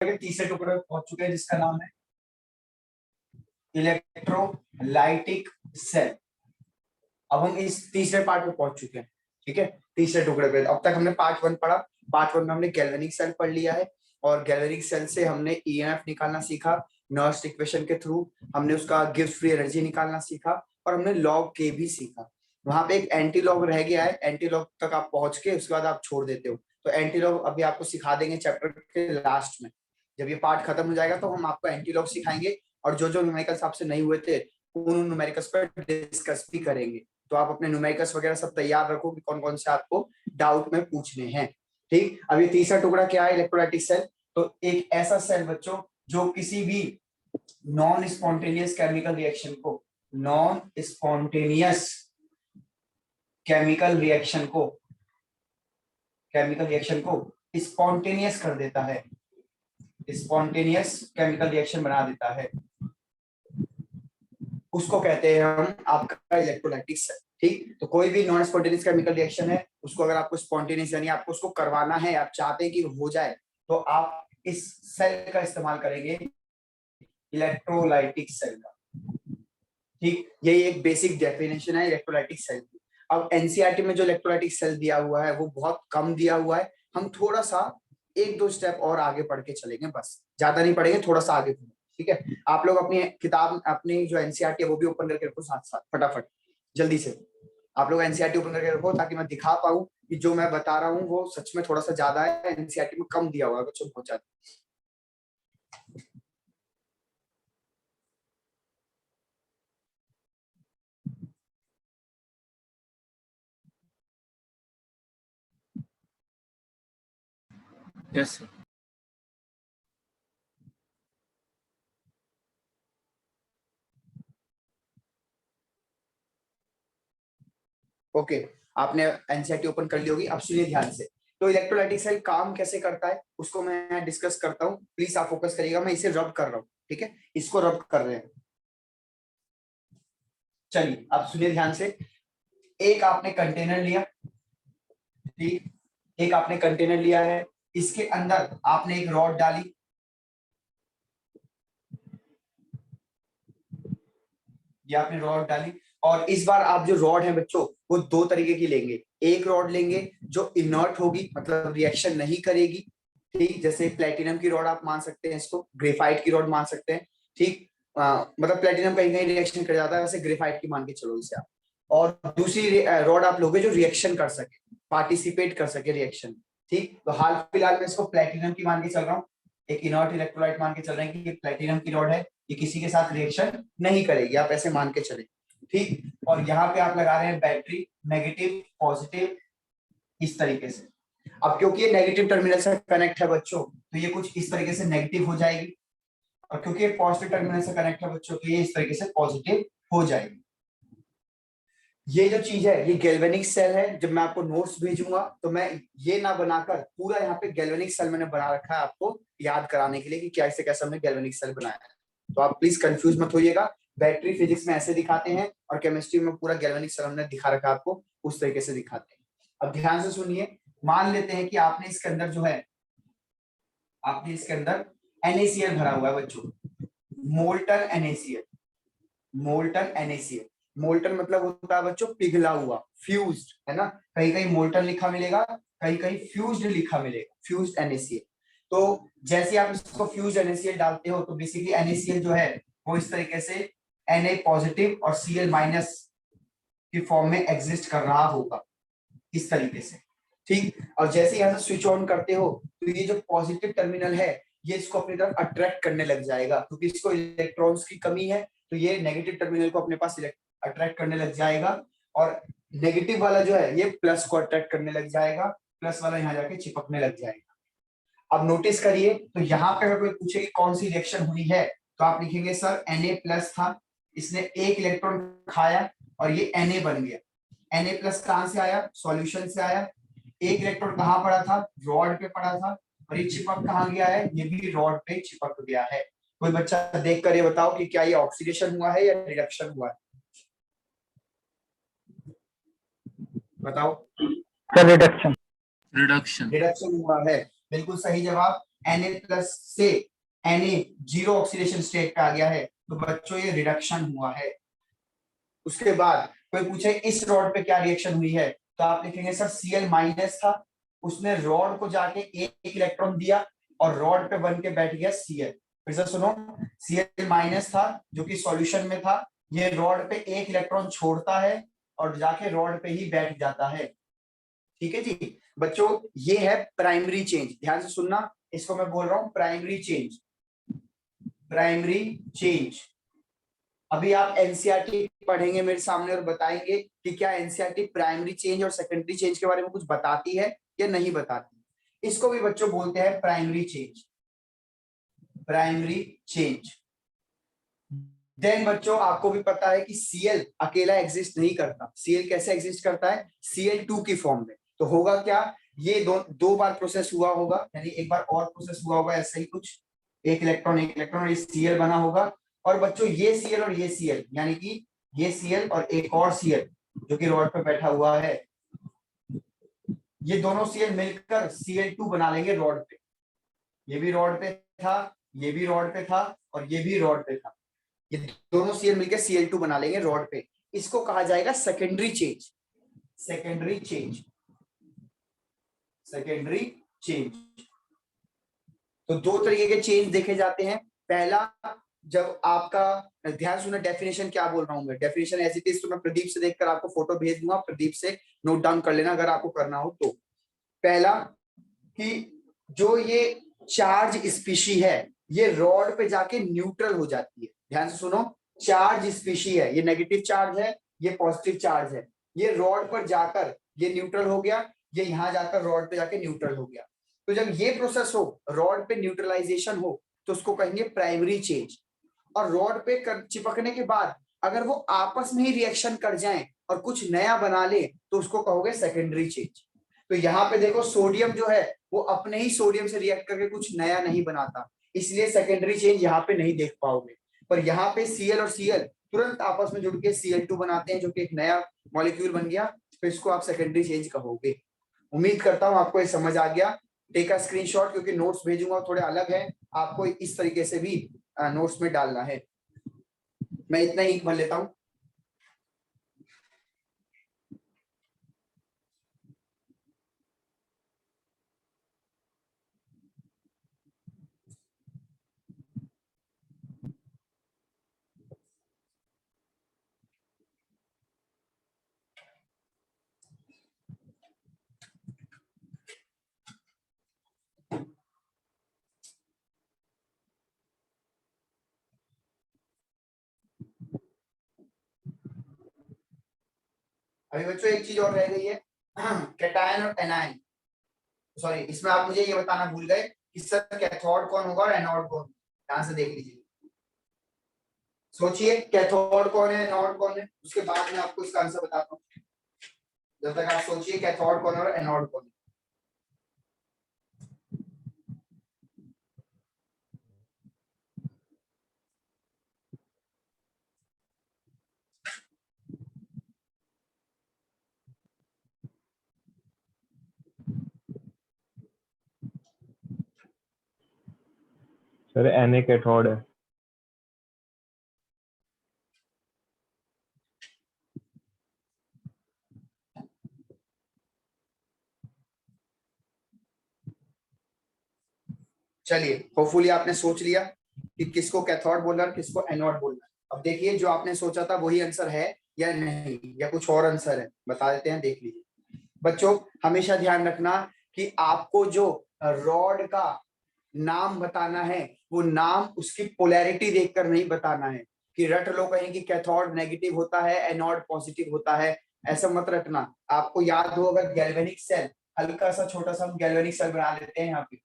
तीसरे टुकड़े में पहुंच चुके हैं जिसका नाम है इलेक्ट्रोलाइटिक सेल। अब हम इस तीसरे पार्ट में पहुंच चुके हैं, ठीक है, तीसरे टुकड़े पे। अब तक हमने पार्ट 1 पढ़ा, पार्ट 1 में हमने गैल्वेनिक सेल पढ़ लिया है और गैल्वेनिक सेल से हमने ईएमएफ निकालना सीखा, नर्स्ट इक्वेशन के थ्रू हमने उसका गिब्स फ्री एनर्जी निकालना सीखा और हमने लॉग के भी सीखा। वहां पे एक एंटी लॉग रह गया है, एंटी लॉग तक आप पहुंच के उसके बाद आप छोड़ देते हो, तो एंटी लॉग अभी आपको सिखा देंगे चैप्टर के लास्ट में। जब ये पार्ट खत्म हो जाएगा तो हम आपको एंटी लॉग सिखाएंगे और जो जो न्यूमेरिकल्स आपसे नहीं हुए थे उन न्यूमेरिकल्स पर डिस्कस भी करेंगे। तो आप अपने न्यूमेरिकल्स वगैरह सब तैयार रखो कि कौन कौन से आपको डाउट में पूछने हैं, ठीक। अब ये तीसरा टुकड़ा क्या है, इलेक्ट्रोलाइटिक सेल। तो एक ऐसा सेल बच्चों जो किसी भी नॉन स्पॉन्टेनियस केमिकल रिएक्शन को, नॉन स्पॉन्टेनियस केमिकल रिएक्शन को स्पॉन्टेनियस कर देता है, स्पॉन्टेनियस केमिकल रिएक्शन बना देता है, उसको कहते हैं हम आपका इलेक्ट्रोलाइटिक सेल, ठीक। तो कोई भी नॉन स्पॉन्टेनियस केमिकल रिएक्शन है उसको अगर आपको स्पॉन्टेनियस यानी आपको उसको करवाना है, आप चाहते हैं कि हो जाए, तो आप इस सेल का इस्तेमाल करेंगे, इलेक्ट्रोलाइटिक सेल का, ठीक। यही एक बेसिक डेफिनेशन है इलेक्ट्रोलाइटिक सेल की। अब एनसीईआरटी में जो इलेक्ट्रोलाइटिक सेल दिया हुआ है वो बहुत कम दिया हुआ है, हम थोड़ा सा एक दो स्टेप और आगे पढ़ के चलेंगे, बस ज्यादा नहीं पढ़ेंगे, थोड़ा सा आगे, ठीक है। आप लोग अपनी किताब, अपनी जो एनसीईआरटी है वो भी ओपन करके रखो साथ साथ, फटाफट जल्दी से आप लोग एनसीईआरटी ओपन करके रखो ताकि मैं दिखा पाऊं कि जो मैं बता रहा हूँ वो सच में थोड़ा सा ज्यादा है, एनसीईआरटी में कम दिया हुआ है बच्चों, बहुत ज्यादा। Yes sir. ओके, आपने एनसीईआरटी ओपन कर ली होगी। अब सुनिए ध्यान से, तो इलेक्ट्रोलाइटिक सेल काम कैसे करता है उसको मैं डिस्कस करता हूँ, प्लीज आप फोकस करिएगा। मैं इसे रब कर रहा हूँ, ठीक है, इसको रब कर रहे हैं। चलिए अब सुनिए ध्यान से, एक आपने कंटेनर लिया, ठीक, एक आपने कंटेनर लिया है, इसके अंदर आपने एक रॉड डाली, ये आपने रॉड डाली, और इस बार आप जो रॉड है बच्चों वो दो तरीके की लेंगे। एक रॉड लेंगे जो इनर्ट होगी, मतलब रिएक्शन नहीं करेगी, ठीक, जैसे प्लेटिनम की रॉड आप मान सकते हैं, इसको ग्रेफाइट की रॉड मान सकते हैं, ठीक। मतलब प्लेटिनम कहीं कहीं रिएक्शन कर जाता है, वैसे ग्रेफाइट की मान के चलो इसे आप। और दूसरी रॉड आप लोगे जो रिएक्शन कर सके, पार्टिसिपेट कर सके रिएक्शन, ठीक। तो हाल फिलहाल में इसको प्लेटिनम की मान के चल रहा हूँ, एक इनर्ट इलेक्ट्रोलाइट मान के चल रहे हैं कि ये प्लेटिनम की रॉड है, ये किसी के साथ रिएक्शन नहीं करेगी, आप ऐसे मान के चले, ठीक। और यहाँ पे आप लगा रहे हैं बैटरी, नेगेटिव पॉजिटिव, इस तरीके से। अब क्योंकि ये नेगेटिव टर्मिनल से कनेक्ट है बच्चों, तो ये कुछ इस तरीके से नेगेटिव हो जाएगी, और क्योंकि ये पॉजिटिव टर्मिनल से कनेक्ट है बच्चों, तो ये इस तरीके से पॉजिटिव हो जाएगी। ये जो चीज है ये गैल्वेनिक सेल है। जब मैं आपको नोट्स भेजूंगा तो मैं ये ना बनाकर पूरा यहाँ पे गैल्वेनिक सेल मैंने बना रखा है आपको याद कराने के लिए कि कैसे कैसे हमने गैल्वेनिक सेल बनाया है, तो आप प्लीज कंफ्यूज मत होइएगा। बैटरी फिजिक्स में ऐसे दिखाते हैं और केमिस्ट्री में पूरा गैल्वेनिक सेल हमने दिखा रखा है आपको, उस तरीके से दिखाते हैं। अब ध्यान से सुनिए, मान लेते हैं कि आपने इसके अंदर जो है, आपने इसके अंदर NaCl भरा हुआ है बच्चों, molten NaCl, molten NaCl। Molten मतलब होता है बच्चों पिघला हुआ, फ्यूज्ड, है ना, कहीं कहीं मोल्टन लिखा मिलेगा, कहीं कहीं फ्यूज्ड लिखा मिलेगा, फ्यूज्ड NaCl। तो जैसे आप इसको फ्यूज्ड NaCl डालते हो तो बेसिकली NaCl जो है वो इस तरीके से Na पॉजिटिव और Cl माइनस की फॉर्म में एग्जिस्ट कर रहा होगा, इस तरीके से, ठीक। और जैसे यहाँ से स्विच ऑन करते हो तो ये जो पॉजिटिव टर्मिनल है ये इसको अपनी तरफ अट्रैक्ट करने लग जाएगा, क्योंकि इसको इलेक्ट्रॉन्स की कमी है, तो ये नेगेटिव टर्मिनल को अपने पास अट्रैक्ट करने लग जाएगा, और नेगेटिव वाला जो है ये प्लस को अट्रैक्ट करने लग जाएगा, प्लस वाला यहाँ जाके चिपकने लग जाएगा। अब नोटिस करिए, तो यहाँ पे अगर कोई पूछे कि कौन सी रिएक्शन हुई है तो आप लिखेंगे सर Na प्लस था, इसने एक इलेक्ट्रॉन खाया और ये Na बन गया। Na प्लस कहां से आया, सॉल्यूशन से आया, एक इलेक्ट्रॉन कहां पड़ा था, रॉड पे पड़ा था, और ये चिपक कहां गया है, ये भी रॉड पे चिपक गया है। कोई बच्चा देख कर ये बताओ कि क्या ये ऑक्सीडेशन हुआ है या रिडक्शन हुआ है, बताओ। Sir reduction. रिडक्शन। रिडक्शन हुआ है, बिल्कुल सही जवाब। Na+ से Na जीरो ऑक्सीडेशन स्टेट पे आ गया है, तो बच्चों ये रिडक्शन हुआ है। उसके बाद कोई पूछे इस रॉड पे क्या रिएक्शन हुई है, तो आप लिखेंगे सर Cl- था, उसने रॉड को जाके एक इलेक्ट्रॉन दिया और रॉड पे बन के बैठ गया Cl। फिर से सुनो, Cl- था जो कि सॉल्यूशन में था, ये रॉड पे एक इलेक्ट्रॉन छोड़ता है और जाके रॉड पे ही बैठ जाता है। ठीक है जी बच्चों, ये है प्राइमरी चेंज। ध्यान से सुनना, इसको मैं बोल रहा हूं प्राइमरी चेंज। प्राइमरी चेंज अभी आप एनसीईआरटी पढ़ेंगे मेरे सामने और बताएंगे कि क्या एनसीईआरटी प्राइमरी चेंज और सेकेंडरी चेंज के बारे में कुछ बताती है या नहीं बताती। इसको भी बच्चों बोलते हैं primary change. Primary change. Then बच्चों आपको भी पता है कि Cl अकेला एग्जिस्ट नहीं करता। Cl कैसे एग्जिस्ट करता है, Cl2 की फॉर्म में। तो होगा क्या, ये दो बार प्रोसेस हुआ होगा, यानी एक बार और प्रोसेस हुआ होगा ऐसा ही कुछ, एक इलेक्ट्रॉन और ये Cl बना होगा। और बच्चों ये Cl और ये Cl, यानी कि ये Cl और एक और Cl जो कि रॉड पे बैठा हुआ है, ये दोनों Cl मिलकर Cl2 बना लेंगे रॉड पे। ये भी रॉड पे था, ये भी रॉड पे था और ये भी रॉड पे था, ये दोनों Cl मिलकर Cl2 बना लेंगे रॉड पे। इसको कहा जाएगा secondary change. Secondary change. Secondary change. तो दो तरीके के चेंज देखे जाते हैं। पहला, जब आपका, ध्यान सुना डेफिनेशन क्या बोल रहा हूं मैं, डेफिनेशन एज इट इज तो मैं प्रदीप से देखकर आपको फोटो भेज दूंगा, प्रदीप से नोट डाउन कर लेना अगर आपको करना हो तो। पहला कि जो ये चार्ज स्पीशी है ये रॉड पे जाके न्यूट्रल हो जाती है। ध्यान से सुनो, चार्ज स्पीशी है, ये नेगेटिव चार्ज है, ये पॉजिटिव चार्ज है, ये रॉड पर जाकर ये न्यूट्रल हो गया, ये यहां जाकर रॉड पे जाके न्यूट्रल हो गया। तो जब ये प्रोसेस हो, रॉड पे न्यूट्रलाइजेशन हो, तो उसको कहेंगे प्राइमरी चेंज। और रॉड पे चिपकने के बाद अगर वो आपस में ही रिएक्शन कर जाएं और कुछ नया बना ले, तो उसको कहोगे सेकेंडरी चेंज। तो यहाँ पे देखो सोडियम जो है वो अपने ही सोडियम से रिएक्ट करके कुछ नया नहीं बनाता, इसलिए सेकेंडरी चेंज यहाँ पे नहीं देख पाओगे। पर यहाँ पे Cl और Cl तुरंत आपस में जुड़ के Cl2 बनाते हैं, जो कि एक नया मॉलिक्यूल बन गया, तो इसको आप सेकेंडरी चेंज कहोगे। उम्मीद करता हूं आपको ये समझ आ गया। टेक अ स्क्रीनशॉट, क्योंकि नोट्स भेजूंगा थोड़े अलग है, आपको इस तरीके से भी नोट्स में डालना है। मैं इतना ही भर लेता हूं। अभी बच्चों एक चीज और रह गई है, कैटायन और एनायन। सॉरी, इसमें आप मुझे ये बताना भूल गए कि सर कैथोड कौन होगा और एनोड कौन। ध्यान से देख लीजिए, सोचिए कैथोड कौन है एनोड कौन है, उसके बाद मैं आपको इसका आंसर बताता हूँ। जब तक आप सोचिए कैथोड कौन है और एनोड कौन है। सर Na कैथोड है। चलिए, होपफुली आपने सोच लिया कि किसको कैथोड बोलना है और किसको एनोड बोलना है। अब देखिए जो आपने सोचा था वही आंसर है या नहीं, या कुछ और आंसर है, बता देते हैं, देख लीजिए। बच्चों हमेशा ध्यान रखना कि आपको जो रॉड का नाम बताना है वो नाम उसकी पोलैरिटी देखकर नहीं बताना है, कि रट लो कहीं कि कैथोड नेगेटिव होता है एनोड पॉजिटिव होता है, ऐसा मत रटना। आपको याद हो अगर गैल्वेनिक सेल, हल्का सा छोटा सा हम गैल्वेनिक सेल बना लेते हैं यहाँ पे,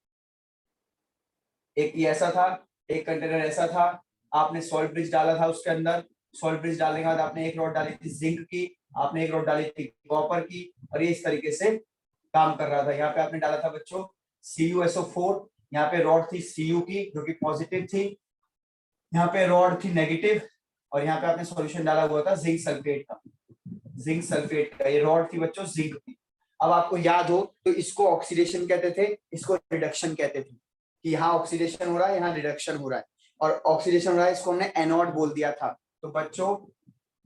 एक ये ऐसा था, एक कंटेनर ऐसा था, आपने सॉल्ट ब्रिज डाला था उसके अंदर, सॉल्ट ब्रिज डालने के बाद आपने एक रॉड डाली थी जिंक की, आपने एक रॉड डाली थी कॉपर की, और ये इस तरीके से काम कर रहा था। यहाँ पे आपने डाला था बच्चों CuSO4, यहाँ पे रॉड थी Cu की जो कि पॉजिटिव थी, यहाँ पे रॉड थी नेगेटिव, और यहाँ पे आपने सॉल्यूशन डाला हुआ था जिंक सल्फेट का। जिंक सल्फेट का ये रॉड थी बच्चों जिंक की। अब आपको याद हो तो इसको ऑक्सीडेशन कहते थे, इसको रिडक्शन कहते थे। कि यहाँ ऑक्सीडेशन हो रहा है, यहाँ रिडक्शन हो रहा है, और ऑक्सीडेशन हो रहा है इसको हमने एनोड बोल दिया था। तो बच्चों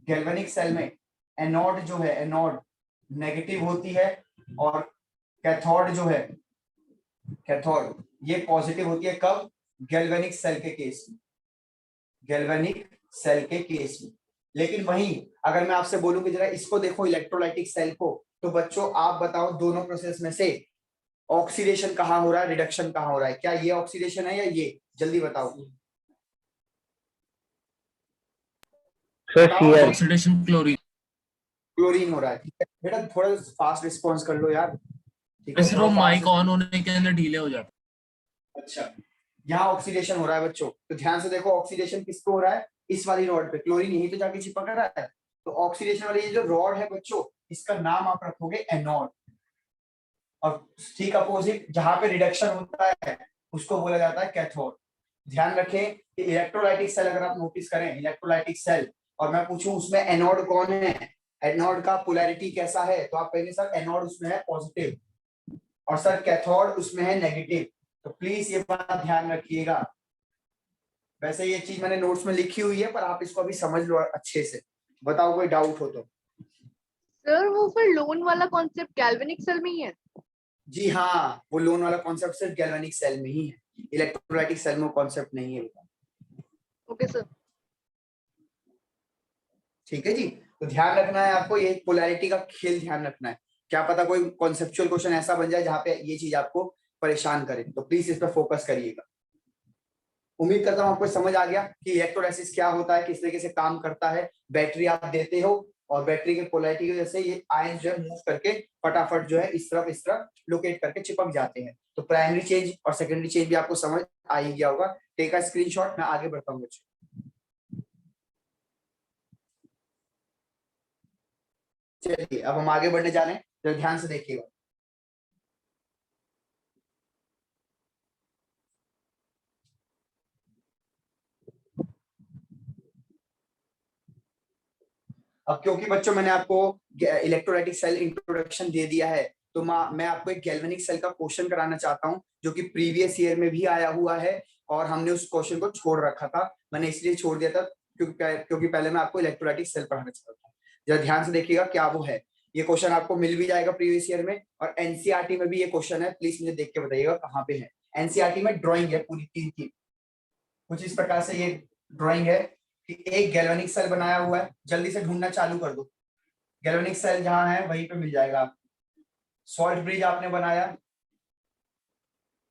गैल्वेनिक सेल में एनोड जो है, एनोड नेगेटिव होती है, और कैथोड जो है, कैथोड ये पॉजिटिव होती है। कब? गैल्वेनिक सेल के केस में, गैल्वेनिक सेल के केस में। लेकिन वहीं अगर मैं आपसे बोलूं कि जरा इसको देखो इलेक्ट्रोलाइटिक सेल को, तो बच्चों आप बताओ दोनों प्रोसेस में से ऑक्सीडेशन कहाँ हो रहा है, रिडक्शन कहाँ हो रहा है? क्या ये ऑक्सीडेशन है या ये? जल्दी बताओ। सर बताओ। Cl oxidation chlorine. क्लोरीन हो रहा है। ठीक है बेटा, थोड़ा फास्ट रिस्पॉन्स कर लो यार। ठीक है, सिर्फ थोड़ा माइक fast ऑन होने के अंदर डिले हो जाता अच्छा, यहाँ ऑक्सीडेशन हो रहा है बच्चों, तो ध्यान से देखो ऑक्सीडेशन किसको हो रहा है? इस वाली रॉड पे, क्लोरीन यहीं तो जाके चिपक रहा है। तो ऑक्सीडेशन वाली ये जो रॉड है बच्चों, इसका नाम आप रखोगे एनोड, और ठीक अपोजिट जहां पे रिडक्शन होता है उसको बोला जाता है कैथोड। ध्यान रखें कि इलेक्ट्रोलाइटिक सेल अगर आप नोटिस करें, इलेक्ट्रोलाइटिक सेल, और मैं पूछूं उसमें एनोड कौन है, एनोड का पोलैरिटी कैसा है, तो आप कहेंगे सर एनोड उसमें है पॉजिटिव, और सर कैथोड उसमें है नेगेटिव। तो प्लीज ये बात ध्यान रखिएगा। वैसे ये चीज मैंने नोट्स में लिखी हुई है, पर आप इसको अभी समझ लो अच्छे से। बताओ कोई डाउट हो तो। सर वो फिर लोन वाला कॉन्सेप्ट गैल्वेनिक सेल में ही है? जी हाँ, वो लोन वाला कॉन्सेप्ट सिर्फ गैल्वेनिक सेल में ही है, इलेक्ट्रोलाइटिक सेल में कॉन्सेप्ट नहीं है। Okay sir. ठीक है जी, तो ध्यान रखना है आपको, ये पोलैरिटी का खेल ध्यान रखना है। क्या पता कोई कॉन्सेप्चुअल क्वेश्चन ऐसा बन जाए जहाँ पे ये चीज आपको परेशान करे, तो प्लीज इस पर फोकस करिएगा। उम्मीद करता हूँ आपको समझ आ गया कि इलेक्ट्रोलाइसिस क्या होता है, किस तरीके से काम करता है। बैटरी आप देते हो, और बैटरी के पोलैरिटी की वजह से ये आयन जो है मूव करके फटाफट जो है इस तरफ लोकेट करके चिपक जाते हैं। तो प्राइमरी चेंज और सेकेंडरी चेंज भी आपको समझ आ ही गया होगा। टेक अ स्क्रीनशॉट, मैं आगे बढ़ता हूँ बच्चों। चलिए अब हम आगे बढ़ने जा रहे हैं, तो ध्यान से देखिएगा। अब क्योंकि बच्चों मैंने आपको इलेक्ट्रोलाइटिक सेल इंट्रोडक्शन दे दिया है, तो मैं आपको एक गैल्वेनिक सेल का क्वेश्चन कराना चाहता हूं, जो कि प्रीवियस ईयर में भी आया हुआ है, और हमने उस क्वेश्चन को छोड़ रखा था। मैंने इसलिए छोड़ दिया था क्योंकि पहले मैं आपको इलेक्ट्रोलाइटिक सेल पढ़ाना चाहता था। जरा ध्यान से देखिएगा क्या वो है। ये क्वेश्चन आपको मिल भी जाएगा प्रीवियस ईयर में, और एनसीईआरटी में भी ये क्वेश्चन है। प्लीज मुझे देख के बताइएगा कहाँ पे है। एनसीईआरटी में ड्रॉइंग है पूरी 3 की, कुछ इस प्रकार से ये ड्रॉइंग है कि एक गैल्वेनिक सेल बनाया हुआ है। जल्दी से ढूंढना चालू कर दो, गैल्वेनिक सेल जहां है वहीं पे मिल जाएगा आपको। सॉल्ट ब्रिज आपने बनाया,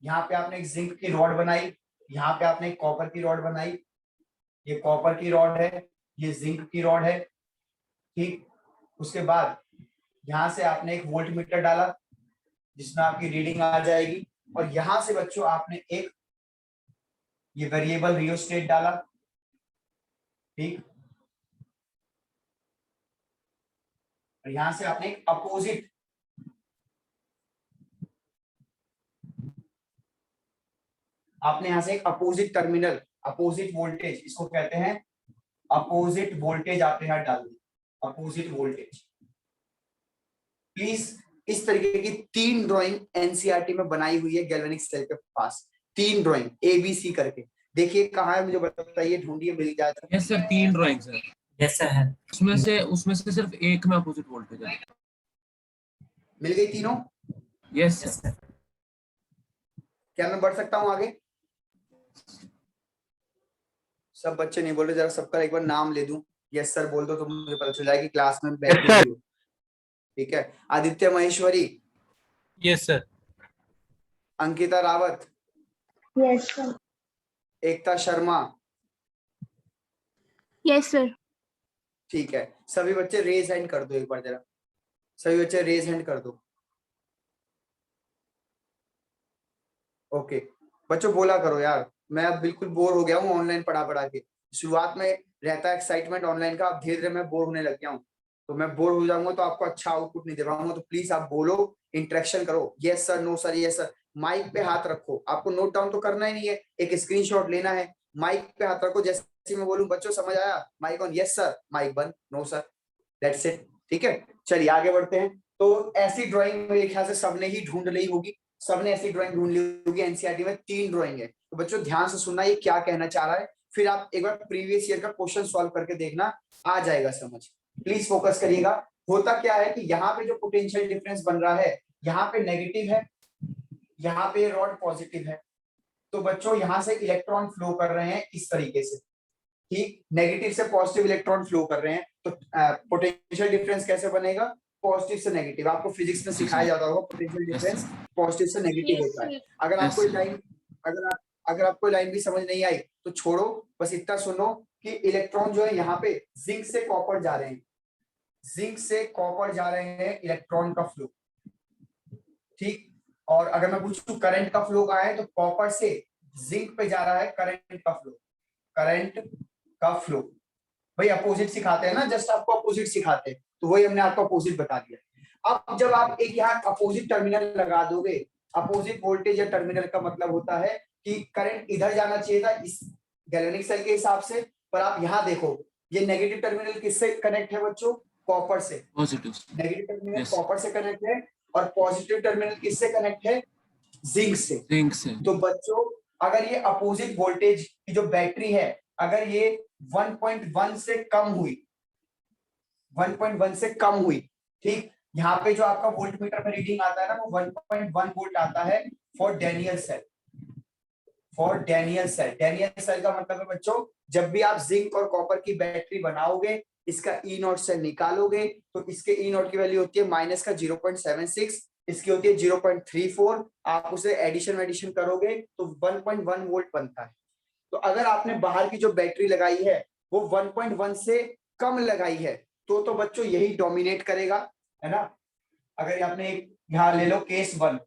यहाँ पे आपने एक जिंक की रॉड बनाई, यहाँ पे आपने एक कॉपर की रॉड बनाई, ये कॉपर की रॉड है, ये जिंक की रॉड है। ठीक, उसके बाद यहाँ से आपने एक वोल्ट मीटर डाला जिसमें आपकी रीडिंग आ जाएगी, और यहाँ से बच्चों आपने एक ये वेरिएबल रियोस्टेट डाला। ठीक, और यहां से आपने एक अपोजिट यहां से एक अपोजिट टर्मिनल, अपोजिट वोल्टेज, इसको कहते हैं अपोजिट वोल्टेज, आपने यहां डाल दी अपोजिट वोल्टेज। प्लीज इस तरीके की 3 ड्राइंग एनसीईआरटी में बनाई हुई है गैल्वेनिक सेल के पास, 3 ड्राइंग ABC करके। देखिए कहाँ है, मुझे बताइए, ढूंढिए, मिल जाए। यस सर, 3 ड्राइंग्स है। यस सर है। उसमें से सिर्फ एक में अपोजिट वोल्टेज है। मिल गई तीनों? Yes yes sir. सर। क्या मैं बढ़ सकता हूँ आगे? सब बच्चे नहीं बोल रहे, जरा सबका एक बार नाम ले दूं। यस सर बोल दो तो मुझे पता चल जाएगा कि क्लास में बैठे हुए हो। ठीक है, Aditya Maheshwari, yes sir. Ankita Rawat, yes sir. Ekta Sharma. Yes sir. ठीक है, सभी बच्चे रेज हैंड कर दो एक बार जरा, सभी बच्चे रेज हैंड कर दो। ओके बच्चों, बोला करो यार, मैं अब बिल्कुल बोर हो गया हूँ ऑनलाइन पढ़ा पढ़ा के। शुरुआत में रहता है एक्साइटमेंट ऑनलाइन का, अब धीरे धीरे मैं बोर होने लग गया हूँ। तो मैं बोर हो जाऊंगा तो आपको अच्छा आउटपुट नहीं दे पाऊंगा। तो प्लीज आप बोलो, इंटरेक्शन करो, yes sir, no sir, yes sir. Mic पे हाथ रखो, आपको नोट डाउन तो करना ही नहीं है, एक स्क्रीनशॉट लेना है। माइक पे हाथ रखो, जैसे मैं बोलूं बच्चों समझ आया, mic on, yes sir, mic बंद, नो सर, दैट्स इट। ठीक है, चलिए आगे बढ़ते हैं। तो ऐसी ड्राइंग मेरे ख्याल से सबने ही ढूंढ ली होगी, सबने ऐसी ड्राइंग ढूंढ ली होगी, एनसीईआरटी में 3 ड्राइंग है। तो बच्चों ध्यान से सुनना ये क्या कहना चाह रहा है, फिर आप एक बार प्रीवियस ईयर का क्वेश्चन सॉल्व करके देखना, आ जाएगा समझ। प्लीज फोकस करिएगा। होता क्या है कि यहाँ पे जो पोटेंशियल डिफरेंस बन रहा है, यहाँ पे नेगेटिव है, यहाँ पे रॉड पॉजिटिव है। तो बच्चों यहाँ से इलेक्ट्रॉन फ्लो कर रहे हैं इस तरीके से, ठीक, नेगेटिव से पॉजिटिव इलेक्ट्रॉन फ्लो कर रहे हैं। तो पोटेंशियल डिफरेंस कैसे बनेगा, पॉजिटिव से नेगेटिव। आपको फिजिक्स में सिखाया जाता होगा पोटेंशियल डिफरेंस पॉजिटिव से नेगेटिव Yes, होता है। sir. अगर Yes, आपको sir. लाइन अगर आपको लाइन भी समझ नहीं आई तो छोड़ो, बस इतना सुनो कि इलेक्ट्रॉन जो है यहाँ पे जिंक से कॉपर जा रहे हैं, जिंक से कॉपर जा रहे हैं इलेक्ट्रॉन का फ्लो, ठीक। और अगर मैं पूछूं करंट का फ्लो कहाँ है, तो कॉपर से जिंक पे जा रहा है करंट का फ्लो, करंट का फ्लो। भाई अपोजिट सिखाते हैं ना, जस्ट आपको अपोजिट सिखाते हैं, तो वही हमने आपको अपोजिट बता दिया। अब जब आप एक यहाँ अपोजिट टर्मिनल लगा दोगे, अपोजिट वोल्टेज या टर्मिनल का मतलब होता है कि करंट इधर जाना चाहिए था इस गैल्वेनिक सेल के हिसाब से, पर आप यहाँ देखो ये नेगेटिव टर्मिनल किससे कनेक्ट है बच्चों, कॉपर से। Positive. Negative terminal Yes. Copper से कनेक्ट है और पॉजिटिव टर्मिनल किससे कनेक्ट है, जिंक से। जिंक से। तो बच्चों अगर ये अपोजिट वोल्टेज की जो बैटरी है, अगर ये 1.1 से कम हुई, 1.1 से कम हुई, ठीक, यहाँ पे जो आपका वोल्ट मीटर में रीडिंग आता है ना, वो 1.1 वोल्ट आता है for Daniell cell, for Daniell cell. Daniell cell का मतलब है बच्चों, जब भी आप जिंक और कॉपर की बैटरी बनाओगे, इसका ई नॉट सेल निकालोगे, तो इसके ई नॉट की वैल्यू होती है माइनस का 0.76, इसकी होती है 0.34। आप उसे एडिशन करोगे तो 1.1 वोल्ट बनता है। तो अगर आपने बाहर की जो बैटरी लगाई है वो 1.1 से कम लगाई है, तो बच्चों यही डोमिनेट करेगा, है ना। अगर आपने एक यहां ले लो case 1,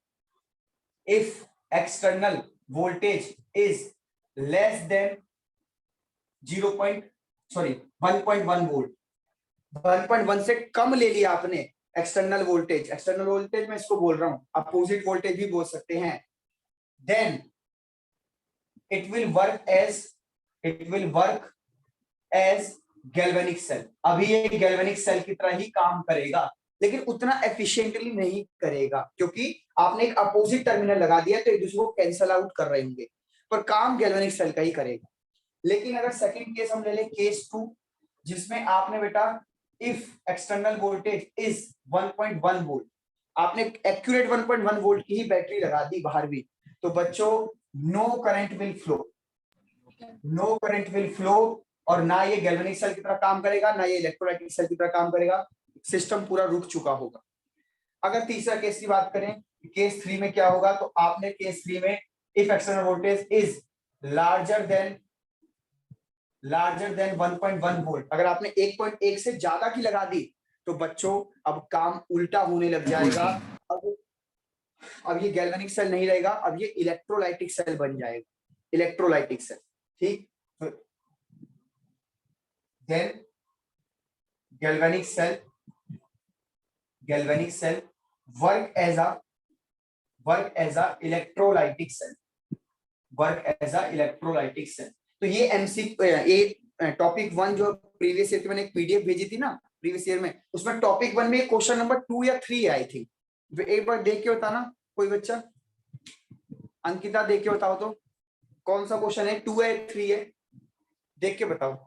if external voltage is less than 1.1 volt, 1.1 से कम ले लिया आपने एक्सटर्नल वोल्टेज मैं इसको बोल रहा हूं, अपोजिट वोल्टेज भी बोल सकते हैं, then it will work as galvanic cell। अभी ये galvanic cell की तरह ही काम करेगा, लेकिन उतना एफिशिएंटली नहीं करेगा, क्योंकि आपने एक अपोजिट टर्मिनल लगा दिया, तो एक दूसरे को कैंसल आउट कर रहे होंगे, पर काम galvanic cell का ही करेगा। लेकिन अगर सेकंड केस हम ले ले, केस 2, जिसमें आपने बेटा if external voltage is 1.1 volt, आपने एक्यूरेट 1.1 वोल्ट की ही बैटरी लगा दी बाहर भी, तो बच्चों नो करंट विल फ्लो, और ना ये गैल्वेनिक सेल की तरह काम करेगा, ना ये इलेक्ट्रोलाइटिक सेल की तरह काम करेगा, सिस्टम पूरा रुक चुका होगा। अगर तीसरा केस की बात करें, केस 3 में क्या होगा, तो आपने केस 3 में if external voltage is larger than 1.1 volt, अगर आपने 1.1 से ज्यादा की लगा दी, तो बच्चों अब काम उल्टा होने लग जाएगा। अब ये गैल्वेनिक सेल नहीं रहेगा, अब ये इलेक्ट्रोलाइटिक सेल बन जाएगा, इलेक्ट्रोलाइटिक सेल, ठीक। Then galvanic cell work as a electrolytic cell, तो ये टॉपिक 1 जो प्रीवियस ईयर की मैंने एक पीडीएफ भेजी थी ना प्रीवियस ईयर में, उसमें टॉपिक 1 में क्वेश्चन नंबर 2 या 3 है आई थिंक, एक बार देख के बताना कोई बच्चा, अंकिता देख के बताओ तो कौन सा क्वेश्चन है, 2 है 3 है, देख के बताओ।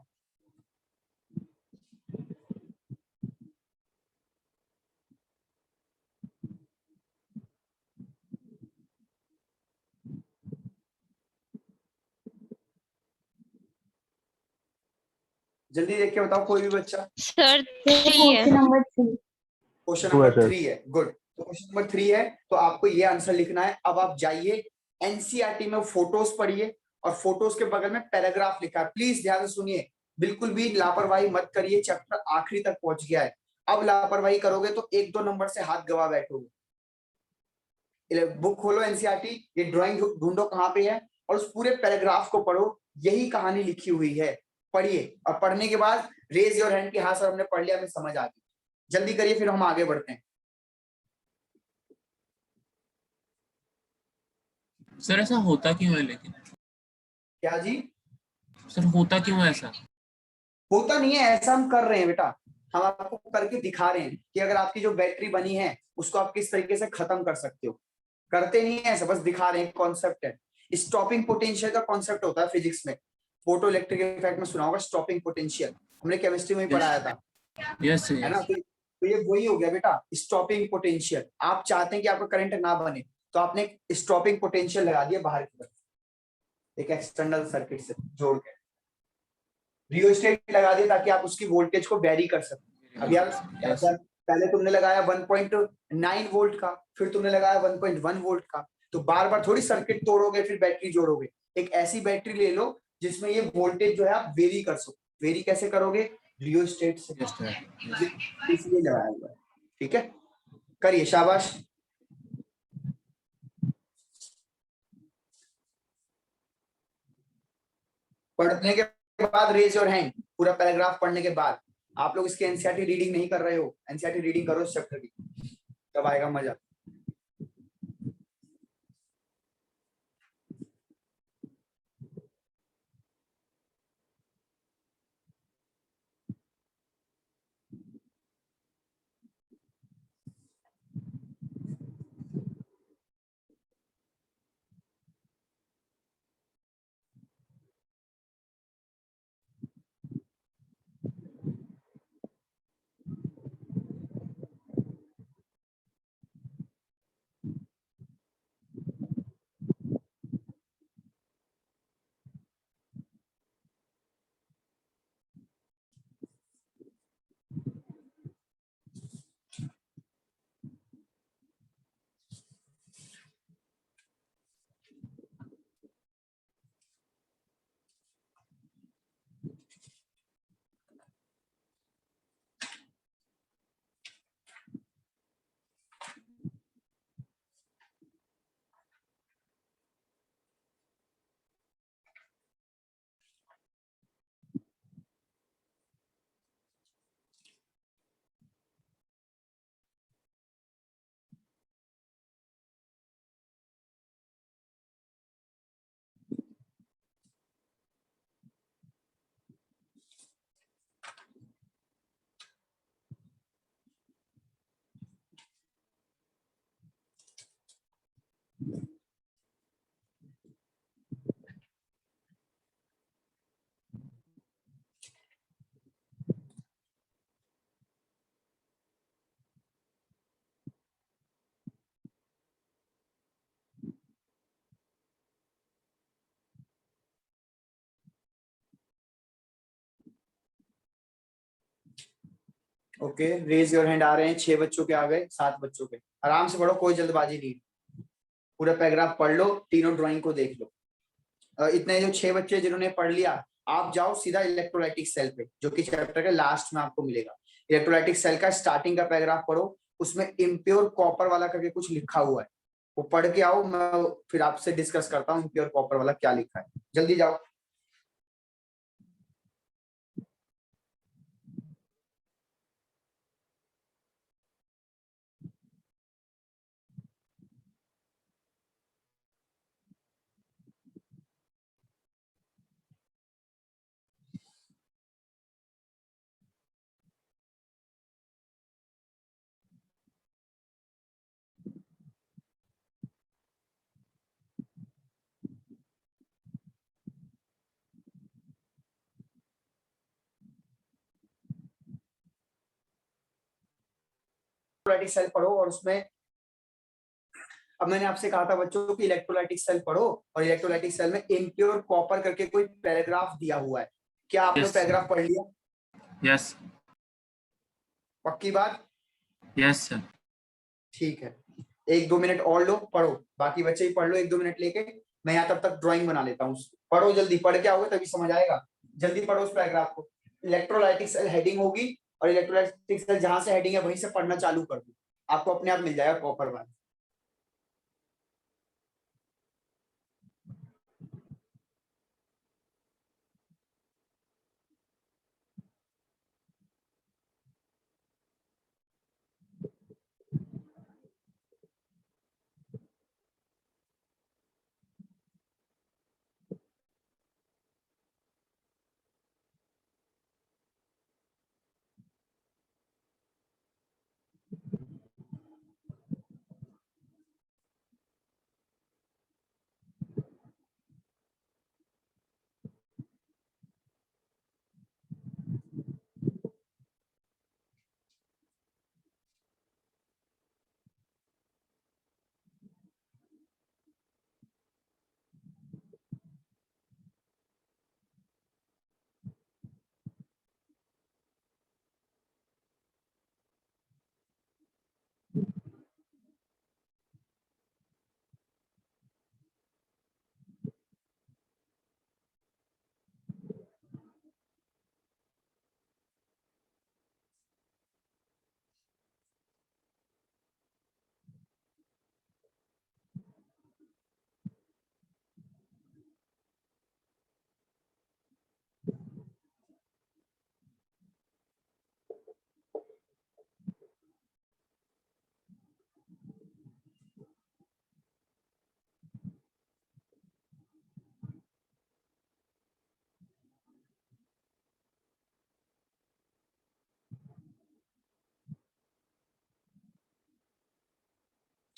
जल्दी देख के बताओ कोई भी बच्चा। Sir question number 3। Question Two है नंबर सर। 3 है, गुड। तो क्वेश्चन नंबर 3 है, तो आपको ये आंसर लिखना है। अब आप जाइए एनसीईआरटी में फोटोज पढ़िए, और फोटोज के बगल में पैराग्राफ लिखा है, प्लीज ध्यान से सुनिए, बिल्कुल भी लापरवाही मत करिए, चैप्टर आखिरी तक पहुंच गया है। अब लापरवाही करोगे तो 1-2 नंबर से हाथ गवा बैठोगे। बुक खोलो एनसीईआरटी, ये ड्राइंग ढूंढो कहाँ पे है, और उस पूरे पैराग्राफ को पढ़ो, यही कहानी लिखी हुई है, पढ़िए। और पढ़ने के बाद रेज योर हैंड कि हाँ सर हमने पढ़ लिया, हमें समझ आ गई। जल्दी करिए, फिर हम आगे बढ़ते हैं। सर ऐसा होता क्यों है लेकिन? क्या जी? सर होता क्यों है ऐसा? होता नहीं है ऐसा, हम कर रहे हैं बेटा, हम आपको करके दिखा रहे हैं कि अगर आपकी जो बैटरी बनी है उसको आप किस तरीके से खत्म कर सकते हो। करते नहीं है ऐसा, बस दिखा रहे हैं, कॉन्सेप्ट है। स्टॉपिंग पोटेंशियल का कॉन्सेप्ट होता है फिजिक्स में, फोटो इलेक्ट्रिक इफेक्ट में सुना होगा स्टॉपिंग पोटेंशियल, हमने केमिस्ट्री में ही पढ़ाया था, यस है ना। यस। तो ये वही हो गया बेटा, स्टॉपिंग पोटेंशियल। आप चाहते हैं कि आपका करंट ना बने, तो आपने स्टॉपिंग पोटेंशियल लगा दिया बाहर की तरफ, एक एक्सटर्नल सर्किट से जोड़ के रियोस्टेट लगा दिया, ताकि आप उसकी वोल्टेज को वेरी कर सकें। अब यार यस पहले तुमने लगाया 1.9 वोल्ट का, फिर तुमने लगाया 1.1 वोल्ट का, तो बार बार थोड़ी सर्किट तोड़ोगे फिर बैटरी जोड़ोगे। एक ऐसी बैटरी ले लो जिसमें ये वोल्टेज जो है आप वेरी कर सको। वेरी कैसे करोगे? रियोस्टेट से, इसलिए लगाया हुआ है। ठीक है, करिए, शाबाश। पढ़ने के बाद रेज योर हैंड, पूरा पैराग्राफ पढ़ने के बाद। आप लोग इसके एनसीईआरटी रीडिंग नहीं कर रहे हो, एनसीईआरटी रीडिंग करो इस चैप्टर की, तब आएगा मजा। ओके, रेज योर हैंड आ रहे हैं, 6 बच्चों के आ गए, 7 बच्चों के। आराम से पढ़ो, कोई जल्दबाजी नहीं, पूरा पैराग्राफ पढ़ लो, तीनों ड्राइंग को देख लो। इतने जो 6 बच्चे जिन्होंने पढ़ लिया, आप जाओ सीधा इलेक्ट्रोलाइटिक सेल पे, जो कि चैप्टर के लास्ट में आपको मिलेगा। इलेक्ट्रोलाइटिक सेल का स्टार्टिंग का पैराग्राफ पढ़ो, उसमें इम्प्योर कॉपर वाला करके कुछ लिखा हुआ है, वो पढ़ के आओ, मैं फिर आपसे डिस्कस करता हूँ इम्प्योर कॉपर वाला क्या लिखा है। जल्दी जाओ। इलेक्ट्रोलाइटिक सेल पढ़ो, और उसमें अब मैंने आपसे कहा था बच्चों की इलेक्ट्रोलाइटिक सेल पढ़ो, और इलेक्ट्रोलाइटिक सेल में इम्प्योर कॉपर करके कोई पैराग्राफ दिया हुआ है। क्या आपने Yes. पैराग्राफ पढ़ लिया? यस पक्की बात? Yes sir. ठीक है, 1-2 मिनट और लो, पढ़ो, बाकी बच्चे ही पढ़ लो 1-2 मिनट लेके, मैं यहाँ तब तक ड्राइंग बना लेता हूँ। पढ़ो जल्दी, पढ़ के आओगे तभी समझ आएगा। जल्दी पढ़ो उस पैराग्राफ को। इलेक्ट्रोलाइटिक सेल हेडिंग होगी, और इलेक्ट्रोलाइटिक सेल जहां से हेडिंग है वहीं से पढ़ना चालू कर दो, आपको अपने आप मिल जाएगा कॉपर वाला।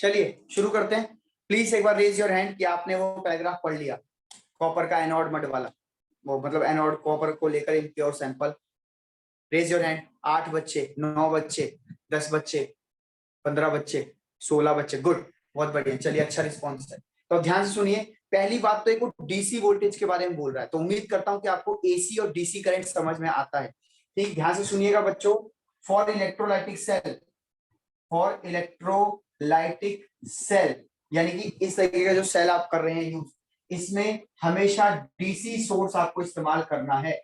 चलिए शुरू करते हैं। प्लीज एक बार रेज योर हैंड कि आपने वो पैराग्राफ पढ़ लिया, कॉपर का एनोड मड वाला, वो मतलब एनोड कॉपर को लेकर impure sample. Raise your hand. 8 बच्चे, 9 बच्चे, 10 बच्चे, 15 बच्चे, 16 बच्चे। गुड, बहुत बढ़िया। चलिए, अच्छा रिस्पॉन्स है। तो ध्यान से सुनिए। पहली बात तो एक डीसी वोल्टेज के बारे में बोल रहा है, तो उम्मीद करता हूं कि आपको एसी और डीसी करंट समझ में आता है। ठीक, ध्यान से सुनिएगा बच्चों। For electrolytic cell, for electrolytic cell, यानी कि इस तरीके का जो सेल आप कर रहे हैं यूज, इसमें हमेशा डीसी सोर्स आपको इस्तेमाल करना है,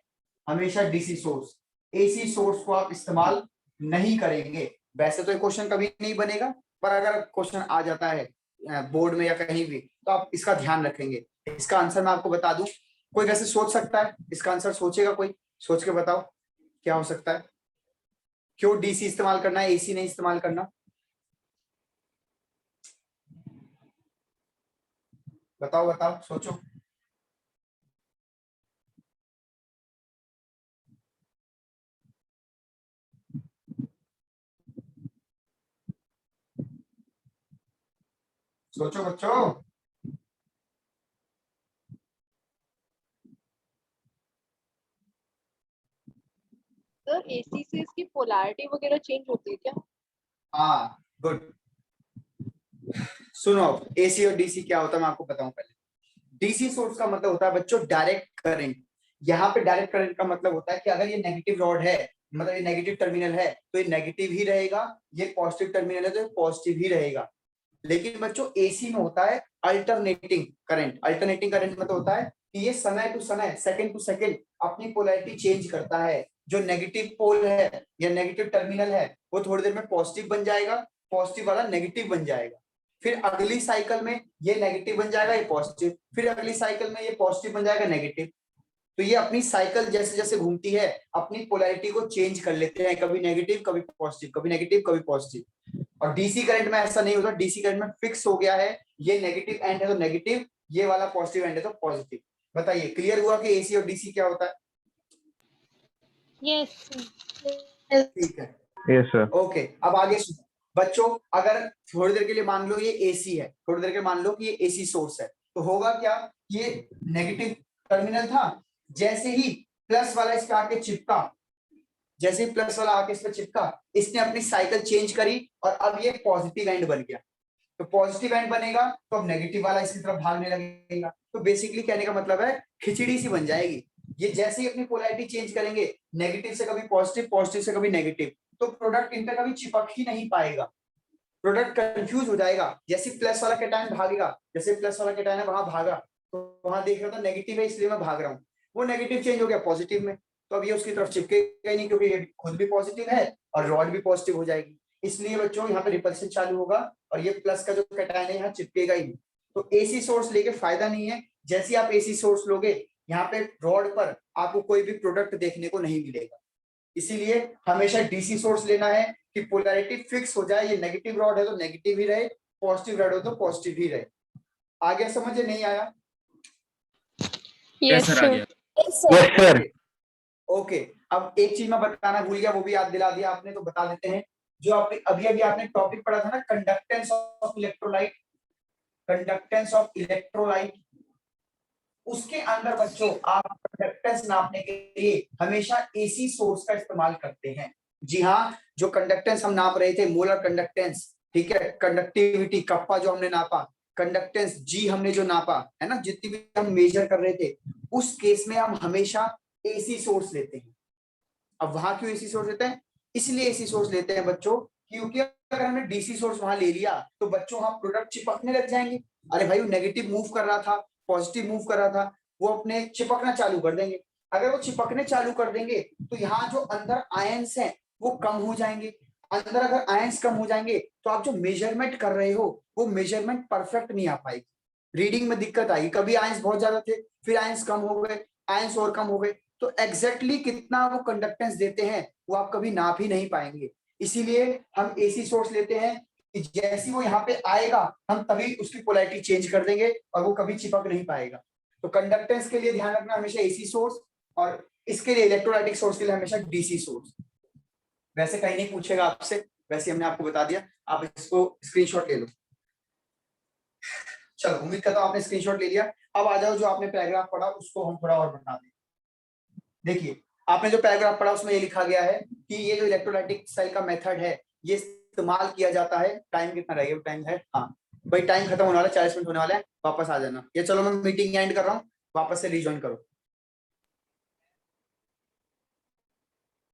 हमेशा डीसी सोर्स। एसी सोर्स को आप इस्तेमाल नहीं करेंगे। वैसे तो ये क्वेश्चन कभी नहीं बनेगा, पर अगर क्वेश्चन आ जाता है बोर्ड में या कहीं भी, तो आप इसका ध्यान रखेंगे। इसका आंसर मैं आपको बता दूं। कोई वैसे सोच सकता है इसका आंसर? सोचेगा कोई? सोच के बताओ क्या हो सकता है। क्यों डीसी इस्तेमाल करना है, एसी नहीं इस्तेमाल करना? बताओ बताओ, सोचो। सोचो बच्चों। सर एसी से इसकी पोलैरिटी वगैरह चेंज होती है क्या? हाँ, गुड। सुनो, अब एसी और डीसी क्या होता है मैं आपको बताऊं पहले। डीसी सोर्स का मतलब होता है बच्चों डायरेक्ट करंट। यहाँ पे डायरेक्ट करंट का मतलब होता है कि अगर ये नेगेटिव रॉड है, मतलब ये नेगेटिव टर्मिनल है, तो ये नेगेटिव ही रहेगा। ये पॉजिटिव टर्मिनल है तो ये पॉजिटिव ही रहेगा। लेकिन बच्चों एसी में होता है अल्टरनेटिंग करंट। अल्टरनेटिंग करंट मतलब होता है कि ये समय टू समय, सेकंड टू सेकंड अपनी पोलैरिटी चेंज करता है। जो नेगेटिव पोल है या नेगेटिव टर्मिनल है, वो थोड़ी देर में पॉजिटिव बन जाएगा, पॉजिटिव वाला नेगेटिव बन जाएगा। फिर अगली साइकिल में ये नेगेटिव बन जाएगा, ये पॉजिटिव, फिर अगली साइकिल में ये पॉजिटिव बन जाएगा, नेगेटिव। तो ये अपनी साइकिल जैसे जैसे घूमती है, अपनी पोलैरिटी को चेंज कर लेते हैं, कभी नेगेटिव कभी पॉजिटिव, कभी नेगेटिव कभी पॉजिटिव। और डीसी करंट में ऐसा नहीं होता। डीसी करंट में फिक्स हो गया है, ये नेगेटिव एंड है तो नेगेटिव, ये वाला पॉजिटिव एंड है तो पॉजिटिव। बताइए, क्लियर हुआ कि एसी और डीसी क्या होता है? Yes. ठीक है, Yes, sir. ओके। अब आगे सुनो बच्चों। अगर थोड़ी देर के लिए मान लो ये एसी है, थोड़ी देर के लिए मान लो कि ये एसी सोर्स है, तो होगा क्या? ये नेगेटिव टर्मिनल था, जैसे ही प्लस वाला इस पे आके चिपका, जैसे ही प्लस वाला आके इस पे चिपका, इसने अपनी साइकिल चेंज करी और अब ये पॉजिटिव एंड बन गया। तो पॉजिटिव एंड बनेगा तो अब नेगेटिव वाला इसकी तरफ भागने लगेगा। तो बेसिकली कहने का मतलब है खिचड़ी सी बन जाएगी। ये जैसे ही अपनी पोलैरिटी चेंज करेंगे, नेगेटिव से कभी पॉजिटिव, पॉजिटिव से कभी नेगेटिव, तो प्रोडक्ट इन पे कभी चिपक ही नहीं पाएगा। प्रोडक्ट कंफ्यूज हो जाएगा। जैसे प्लस वाला कैटायन भागेगा, जैसे प्लस वाला कैटायन है वहां भागा, तो वहां देख रहा था नेगेटिव है इसलिए मैं भाग रहा हूँ, वो नेगेटिव चेंज हो गया पॉजिटिव में, तो अब ये उसकी तरफ चिपकेगा ही नहीं, क्योंकि ये खुद भी पॉजिटिव है और रॉड भी पॉजिटिव हो जाएगी। इसलिए बच्चों यहाँ पे रिपल्शन चालू होगा और ये प्लस का जो कैटायन है यहाँ चिपकेगा ही नहीं। तो एसी सोर्स लेके फायदा नहीं है। जैसे आप एसी सोर्स लोगे, यहाँ पे रॉड पर आपको कोई भी प्रोडक्ट देखने को नहीं मिलेगा। इसीलिए हमेशा डीसी सोर्स लेना है कि पोलैरिटी फिक्स हो जाए। ये नेगेटिव रॉड है तो नेगेटिव ही रहे, पॉजिटिव रॉड हो तो पॉजिटिव ही रहे। आगे समझ नहीं आया? Yes, sir, आ गया। Yes, sir. ओके। अब एक चीज मैं बताना भूल गया, वो भी याद दिला दिया आपने, तो बता देते हैं। जो अभी अभी आपने टॉपिक पढ़ा था ना, conductance of electrolyte, conductance of electrolyte, उसके अंदर बच्चों आप कंडक्टेंस नापने के लिए हमेशा एसी सोर्स का इस्तेमाल करते हैं। जी हाँ, जो कंडक्टेंस हम नाप रहे थे, मोलर कंडक्टेंस, ठीक है, कंडक्टिविटी कप्पा जो हमने नापा, कंडक्टेंस जी हमने जो नापा है ना, जितनी भी हम मेजर कर रहे थे, उस केस में हम हमेशा एसी सोर्स लेते हैं। अब वहां क्यों एसी सोर्स लेते हैं? इसलिए एसी सोर्स लेते हैं बच्चों, क्योंकि अगर हमने डीसी सोर्स वहां ले लिया तो बच्चों वहां प्रोडक्ट चिपकने लग जाएंगे। अरे भाई, वो नेगेटिव मूव कर रहा था, पॉजिटिव मूव कर रहा था, वो अपने चिपकना चालू कर देंगे। अगर वो चिपकने चालू कर देंगे तो यहाँ जो अंदर आयंस हैं वो कम हो जाएंगे। अंदर अगर आयंस कम हो जाएंगे तो आप जो मेजरमेंट कर रहे हो वो मेजरमेंट परफेक्ट नहीं आ पाएगी, रीडिंग में दिक्कत आएगी। कभी आयंस बहुत ज्यादा थे, फिर आयंस कम हो गए, आयंस और कम हो गए, तो एग्जैक्टली कितना वो कंडक्टेंस देते हैं वो आप कभी नाप ही नहीं पाएंगे। इसीलिए हम एसी सोर्स लेते हैं कि जैसे वो यहाँ पे आएगा हम तभी उसकी पोलैरिटी चेंज कर देंगे और वो कभी चिपक नहीं पाएगा। तो कंडक्टेंस के लिए ध्यान रखना हमेशा एसी सोर्स, और इसके लिए इलेक्ट्रोलाइटिक सोर्स के लिए हमेशा डीसी सोर्स। वैसे कहीं नहीं पूछेगा आपसे, वैसे हमने आपको बता दिया, आप इसको स्क्रीनशॉट ले लो। चलो उम्मीद करता हूँ आपने स्क्रीनशॉट ले लिया। अब आ जाओ जो आपने पैराग्राफ पढ़ा उसको हम थोड़ा और बना दें। देखिए आपने जो पैराग्राफ पढ़ा उसमें ये लिखा गया है कि ये जो इलेक्ट्रोलाइटिक सेल का मेथड है ये इस्तेमाल किया जाता है। टाइम कितना रह गया? टाइम है, हाँ भाई टाइम खत्म होने वाला है, 40 मिनट होने वाला है, वापस आ जाना। ये चलो मैं मीटिंग एंड कर रहा हूँ, वापस से रिज्वाइन करो।